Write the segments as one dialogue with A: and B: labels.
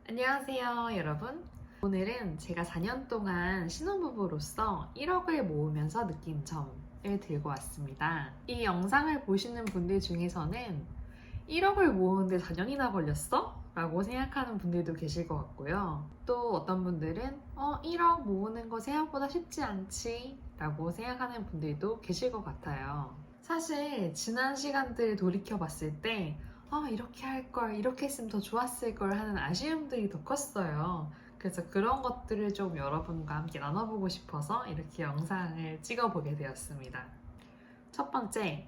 A: 안녕하세요, 여러분. 오늘은 제가 4년 동안 신혼부부로서 1억을 모으면서 느낀 점을 들고 왔습니다. 이 영상을 보시는 분들 중에서는 1억을 모으는데 4년이나 걸렸어? 라고 생각하는 분들도 계실 것 같고요. 또 어떤 분들은 1억 모으는 거 생각보다 쉽지 않지? 라고 생각하는 분들도 계실 것 같아요. 사실 지난 시간들 돌이켜 봤을 때 이렇게 할 걸, 이렇게 했으면 더 좋았을 걸 하는 아쉬움들이 더 컸어요. 그래서 그런 것들을 좀 여러분과 함께 나눠보고 싶어서 이렇게 영상을 찍어보게 되었습니다. 첫 번째,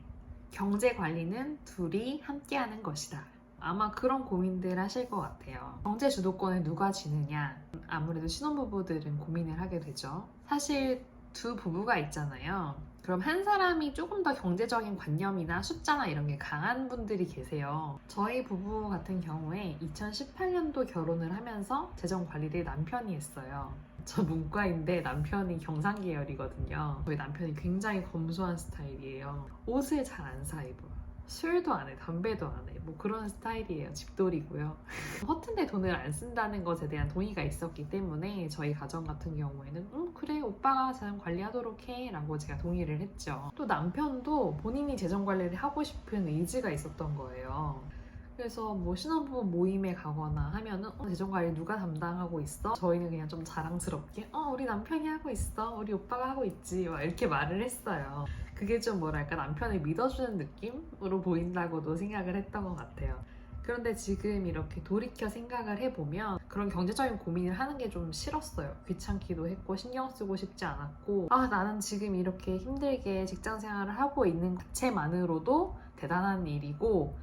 A: 경제 관리는 둘이 함께 하는 것이다. 아마 그런 고민들 하실 것 같아요. 경제 주도권을 누가 쥐느냐? 아무래도 신혼부부들은 고민을 하게 되죠. 사실 두 부부가 있잖아요. 그럼 한 사람이 조금 더 경제적인 관념이나 숫자나 이런 게 강한 분들이 계세요. 저희 부부 같은 경우에 2018년도 결혼을 하면서 재정 관리를 남편이 했어요. 저 문과인데 남편이 경상 계열이거든요. 저희 남편이 굉장히 검소한 스타일이에요. 옷을 잘 안 사 입어요. 술도 안 해, 담배도 안 해. 뭐 그런 스타일이에요. 집돌이고요. 허튼데 돈을 안 쓴다는 것에 대한 동의가 있었기 때문에 저희 가정 같은 경우에는 그래 오빠가 재정 관리하도록 해 라고 제가 동의를 했죠. 또 남편도 본인이 재정 관리를 하고 싶은 의지가 있었던 거예요. 그래서 뭐 신혼부부 모임에 가거나 하면은 재정 관리 누가 담당하고 있어? 저희는 그냥 좀 자랑스럽게 우리 남편이 하고 있어, 우리 오빠가 하고 있지 막 이렇게 말을 했어요. 그게 좀 뭐랄까 남편을 믿어주는 느낌으로 보인다고도 생각을 했던 것 같아요. 그런데 지금 이렇게 돌이켜 생각을 해보면 그런 경제적인 고민을 하는 게 좀 싫었어요. 귀찮기도 했고 신경 쓰고 싶지 않았고 나는 지금 이렇게 힘들게 직장 생활을 하고 있는 자체만으로도 대단한 일이고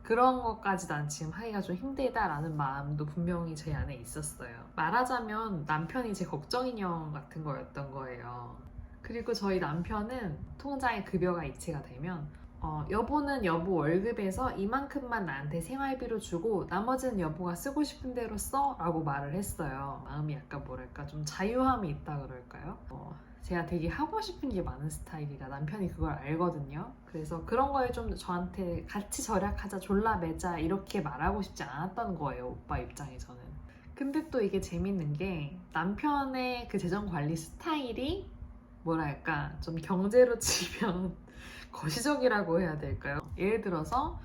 A: 그런 것까지 난 지금 하기가 좀 힘들다라는 마음도 분명히 제 안에 있었어요. 말하자면 남편이 제 걱정 인형 같은 거였던 거예요. 그리고 저희 남편은 통장에 급여가 이체가 되면 여보는 여보 월급에서 이만큼만 나한테 생활비로 주고 나머지는 여보가 쓰고 싶은 대로 써 라고 말을 했어요. 마음이 약간 뭐랄까 좀 자유함이 있다 그럴까요? 제가 되게 하고 싶은 게 많은 스타일이라 남편이 그걸 알거든요. 그래서 그런 거에 좀 저한테 같이 절약하자, 졸라매자 이렇게 말하고 싶지 않았던 거예요. 오빠 입장에서는. 근데 또 이게 재밌는 게 남편의 그 재정 관리 스타일이 뭐랄까 좀 경제로 치면 거시적이라고 해야 될까요? 예를 들어서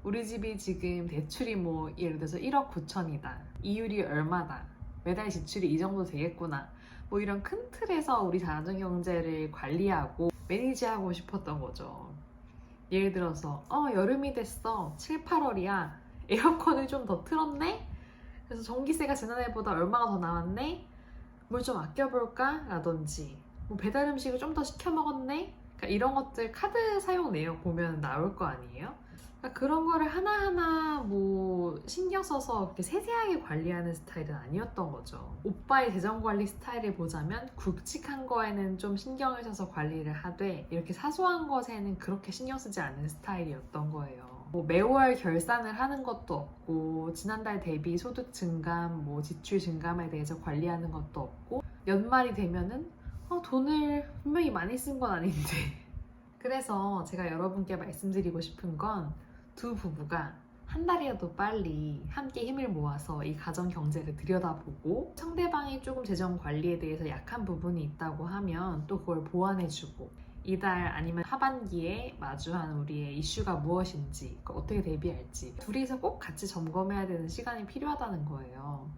A: 우리 집이 지금 대출이 뭐 예를 들어서 1억 9천이다. 이율이 얼마다. 매달 지출이 이 정도 되겠구나. 뭐 이런 큰 틀에서 우리 자녀 경제를 관리하고 매니지하고 싶었던 거죠. 예를 들어서 여름이 됐어. 7, 8월이야. 에어컨을 좀 더 틀었네? 그래서 전기세가 지난해보다 얼마가 더 나왔네? 뭘 좀 아껴볼까? 라든지 뭐 배달 음식을 좀 더 시켜 먹었네? 그러니까 이런 것들 카드 사용 내역 보면 나올 거 아니에요? 그러니까 그런 거를 하나하나 뭐 신경 써서 그렇게 세세하게 관리하는 스타일은 아니었던 거죠. 오빠의 재정 관리 스타일을 보자면 굵직한 거에는 좀 신경을 써서 관리를 하되 이렇게 사소한 것에는 그렇게 신경 쓰지 않는 스타일이었던 거예요. 뭐 매월 결산을 하는 것도 없고 지난달 대비 소득 증감, 뭐 지출 증감에 대해서 관리하는 것도 없고 연말이 되면은 돈을 분명히 많이 쓴 건 아닌데 그래서 제가 여러분께 말씀드리고 싶은 건 두 부부가 한 달이라도 빨리 함께 힘을 모아서 이 가정 경제를 들여다보고 상대방이 조금 재정 관리에 대해서 약한 부분이 있다고 하면 또 그걸 보완해주고 이달 아니면 하반기에 마주한 우리의 이슈가 무엇인지 어떻게 대비할지 둘이서 꼭 같이 점검해야 되는 시간이 필요하다는 거예요.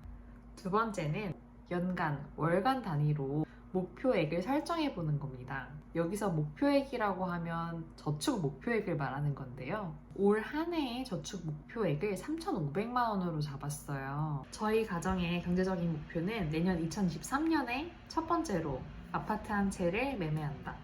A: 두 번째는 연간, 월간 단위로 목표액을 설정해 보는 겁니다. 여기서 목표액이라고 하면 저축 목표액을 말하는 건데요. 올 한 해의 저축 목표액을 3,500만 원으로 잡았어요. 저희 가정의 경제적인 목표는 내년 2023년에 첫 번째로 아파트 한 채를 매매한다.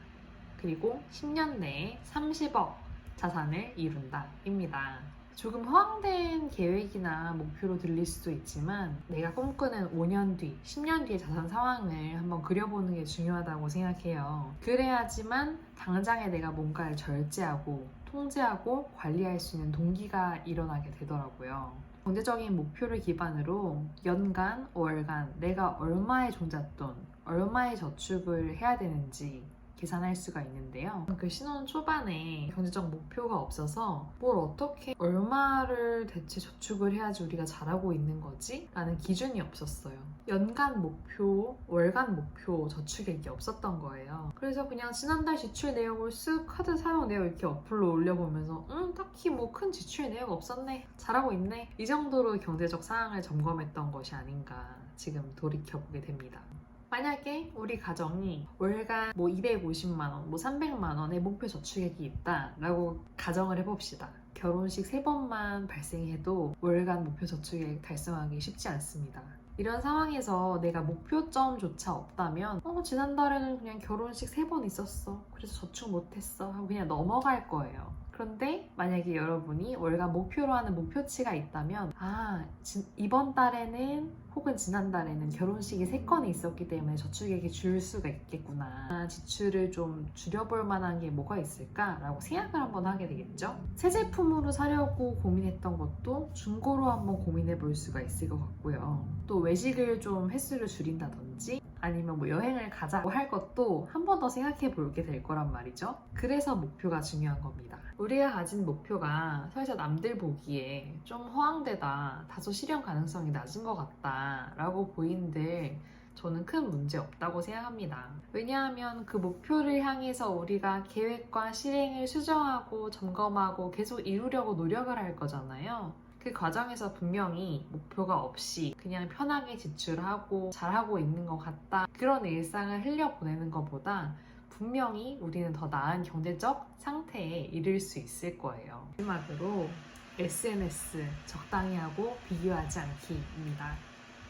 A: 그리고 10년 내에 30억 자산을 이룬다 입니다. 조금 허황된 계획이나 목표로 들릴 수도 있지만 내가 꿈꾸는 5년 뒤, 10년 뒤의 자산 상황을 한번 그려보는 게 중요하다고 생각해요. 그래야지만 당장에 내가 뭔가를 절제하고 통제하고 관리할 수 있는 동기가 일어나게 되더라고요. 경제적인 목표를 기반으로 연간, 월간 내가 얼마의 종잣돈, 얼마의 저축을 해야 되는지 계산할 수가 있는데요. 그 신혼 초반에 경제적 목표가 없어서 뭘 어떻게 얼마를 대체 저축을 해야지 우리가 잘하고 있는 거지? 라는 기준이 없었어요. 연간 목표, 월간 목표 저축액이 없었던 거예요. 그래서 그냥 지난달 지출 내역을 쓱 카드 사용 내역 이렇게 어플로 올려보면서 딱히 뭐 큰 지출 내역 없었네, 잘하고 있네, 이 정도로 경제적 상황을 점검했던 것이 아닌가 지금 돌이켜보게 됩니다. 만약에 우리 가정이 월간 뭐 250만 원, 뭐 300만 원의 목표 저축액이 있다라고 가정을 해봅시다. 결혼식 3번만 발생해도 월간 목표 저축액 달성하기 쉽지 않습니다. 이런 상황에서 내가 목표점조차 없다면 지난달에는 그냥 결혼식 3번 있었어, 그래서 저축 못했어 하고 그냥 넘어갈 거예요. 그런데 만약에 여러분이 월간 목표로 하는 목표치가 있다면 이번 달에는 혹은 지난달에는 결혼식이 3건이 있었기 때문에 저축액이 줄 수가 있겠구나, 지출을 좀 줄여볼 만한 게 뭐가 있을까 라고 생각을 한번 하게 되겠죠. 새 제품으로 사려고 고민했던 것도 중고로 한번 고민해 볼 수가 있을 것 같고요. 또 외식을 좀 횟수를 줄인다든지 아니면 뭐 여행을 가자고 할 것도 한 번 더 생각해 보게 될 거란 말이죠. 그래서 목표가 중요한 겁니다. 우리가 가진 목표가 살짝 남들 보기에 좀 허황되다, 다소 실현 가능성이 낮은 것 같다 라고 보이는데 저는 큰 문제 없다고 생각합니다. 왜냐하면 그 목표를 향해서 우리가 계획과 실행을 수정하고 점검하고 계속 이루려고 노력을 할 거잖아요. 그 과정에서 분명히 목표가 없이 그냥 편하게 지출하고 잘하고 있는 것 같다, 그런 일상을 흘려보내는 것보다 분명히 우리는 더 나은 경제적 상태에 이를 수 있을 거예요. 마지막으로 SNS 적당히 하고 비교하지 않기입니다.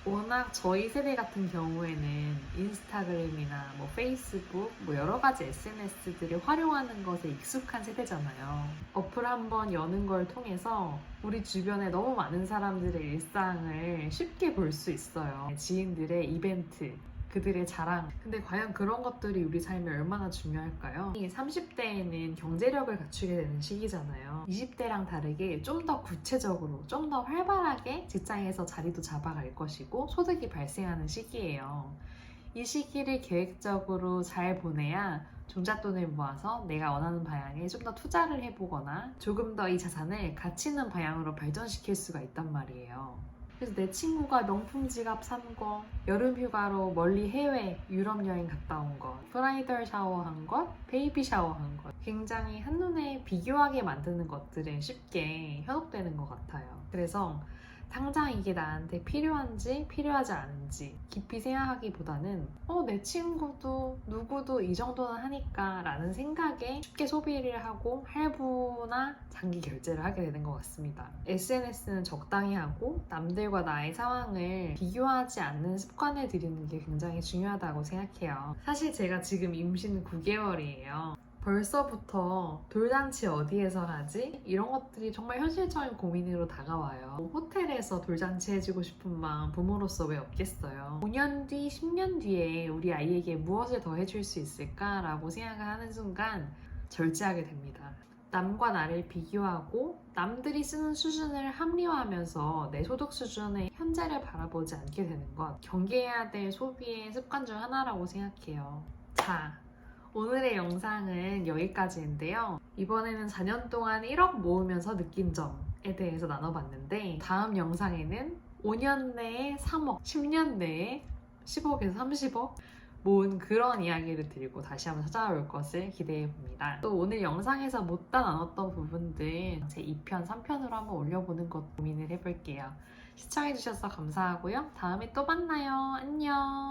A: 워낙 저희 세대 같은 경우에는 인스타그램이나 뭐 페이스북, 뭐 여러 가지 SNS들을 활용하는 것에 익숙한 세대잖아요. 어플 한번 여는 걸 통해서 우리 주변에 너무 많은 사람들의 일상을 쉽게 볼 수 있어요. 지인들의 이벤트, 그들의 자랑. 근데 과연 그런 것들이 우리 삶에 얼마나 중요할까요? 30대에는 경제력을 갖추게 되는 시기잖아요. 20대랑 다르게 좀 더 구체적으로, 좀 더 활발하게 직장에서 자리도 잡아갈 것이고 소득이 발생하는 시기예요. 이 시기를 계획적으로 잘 보내야 종잣돈을 모아서 내가 원하는 방향에 좀 더 투자를 해보거나 조금 더 이 자산을 가치 있는 방향으로 발전시킬 수가 있단 말이에요. 그래서 내 친구가 명품 지갑 산 거, 여름 휴가로 멀리 해외 유럽 여행 갔다 온 것, 브라이덜 샤워한 것, 베이비 샤워한 것, 굉장히 한눈에 비교하게 만드는 것들은 쉽게 현혹되는 것 같아요. 그래서 당장 이게 나한테 필요한지 필요하지 않은지 깊이 생각하기보다는 내 친구도 누구도 이 정도는 하니까 라는 생각에 쉽게 소비를 하고 할부나 장기 결제를 하게 되는 것 같습니다. SNS는 적당히 하고 남들과 나의 상황을 비교하지 않는 습관을 들이는 게 굉장히 중요하다고 생각해요. 사실 제가 지금 임신 9개월이에요. 벌써부터 돌잔치 어디에서 하지? 이런 것들이 정말 현실적인 고민으로 다가와요. 호텔에서 돌잔치 해주고 싶은 마음 부모로서 왜 없겠어요? 5년 뒤, 10년 뒤에 우리 아이에게 무엇을 더 해줄 수 있을까라고 생각을 하는 순간 절제하게 됩니다. 남과 나를 비교하고 남들이 쓰는 수준을 합리화하면서 내 소득 수준의 현재를 바라보지 않게 되는 것, 경계해야 될 소비의 습관 중 하나라고 생각해요. 자, 오늘의 영상은 여기까지인데요. 이번에는 4년 동안 1억 모으면서 느낀 점에 대해서 나눠봤는데 다음 영상에는 5년 내에 3억, 10년 내에 10억에서 30억 모은 그런 이야기를 들고 다시 한번 찾아올 것을 기대해봅니다. 또 오늘 영상에서 못다 나눴던 부분들 제 2편, 3편으로 한번 올려보는 것 고민을 해볼게요. 시청해주셔서 감사하고요. 다음에 또 만나요. 안녕.